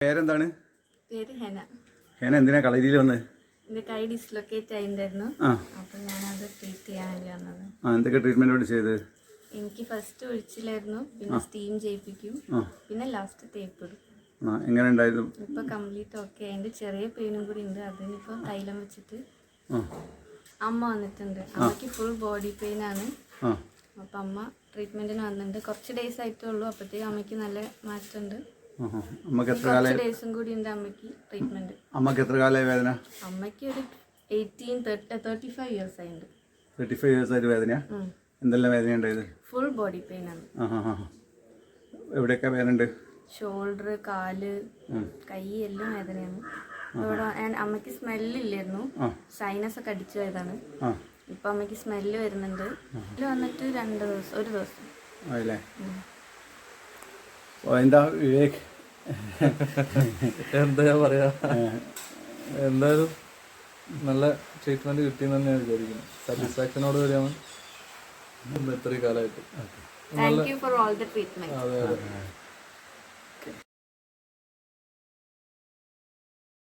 പേരെന്താണ്? പേര് ഹെന. ഹെന എന്തിനാ കളരിയിൽ വന്നത്? എൻ്റെ കൈ ഡിസ്ലൊക്കേറ്റ് ആയിട്ടുണ്ടായിരുന്നു. അപ്പം ഞാനത് ട്രീറ്റ് ചെയ്യാൻ വേണ്ടി വന്നത്. എന്തൊക്കെ ട്രീറ്റ്മെൻറ്റോട് ചെയ്ത്? എനിക്ക് ഫസ്റ്റ് ഒഴിച്ചിലായിരുന്നു, പിന്നെ സ്റ്റീം ചെയ്യിപ്പിക്കും, പിന്നെ ലാസ്റ്റ് തേപ്പ് ഇടും. എങ്ങനെ ഉണ്ടായിരുന്നു? ഇപ്പം കംപ്ലീറ്റ് ഓക്കെ. അതിൻ്റെ ചെറിയ പെയിനും കൂടി ഉണ്ട്. അതിനിപ്പോൾ തൈലം വെച്ചിട്ട് അമ്മ വന്നിട്ടുണ്ട്. അമ്മയ്ക്ക് ഫുൾ ബോഡി പെയിൻ ആണ്. അപ്പം അമ്മ ട്രീറ്റ്മെൻറ്റിന് വന്നിട്ടുണ്ട്. കുറച്ച് ഡേയ്സ് ആയിട്ടേ ഉള്ളൂ. അപ്പോഴത്തേക്ക് അമ്മയ്ക്ക് നല്ല മാറ്റമുണ്ട്. കുറച്ച് ഡേയ്സും കൂടി ഉണ്ട് അമ്മയ്ക്ക് ട്രീറ്റ്മെൻറ്റ്. അമ്മക്ക് എത്ര കാലമായി വേദന? അമ്മയ്ക്ക് ഒരു 35 ഇയേഴ്സ് ആയിട്ടുണ്ട്. 35 ഇയേഴ്സ് ആയിട്ട് വേദനയാ? എന്തെല്ലാം വേദന ഉണ്ടായത്? ഫുൾ ബോഡി പെയിൻ ആണ്. എവിടെയൊക്കെ വേദന ഉണ്ട്? ഷോൾഡർ, കാല്, കൈ എല്ലാം വേദനയാണ്. ഇവിടെ അമ്മയ്ക്ക് സ്മെല്ലില്ലായിരുന്നു. സൈനസ് ഒക്കെ അടിച്ചു പോയതാണ്. ഇപ്പൊ അമ്മയ്ക്ക് സ്മെല്ല് വരുന്നുണ്ട്. ഇതിൽ വന്നിട്ട് ഒരു ദിവസം അതല്ലേ? എന്താ വിവേക്, എന്താ പറയാ, എന്തായാലും നല്ല ട്രീറ്റ്മെന്റ് കിട്ടിയെന്ന് തന്നെയാണ് വിചാരിക്കുന്നത്. സാറ്റിസ്ഫാക്ഷനോട് വരികയാണ് ഇത്രയും കാലമായിട്ട്. Thank you for all the treatment. അതെ.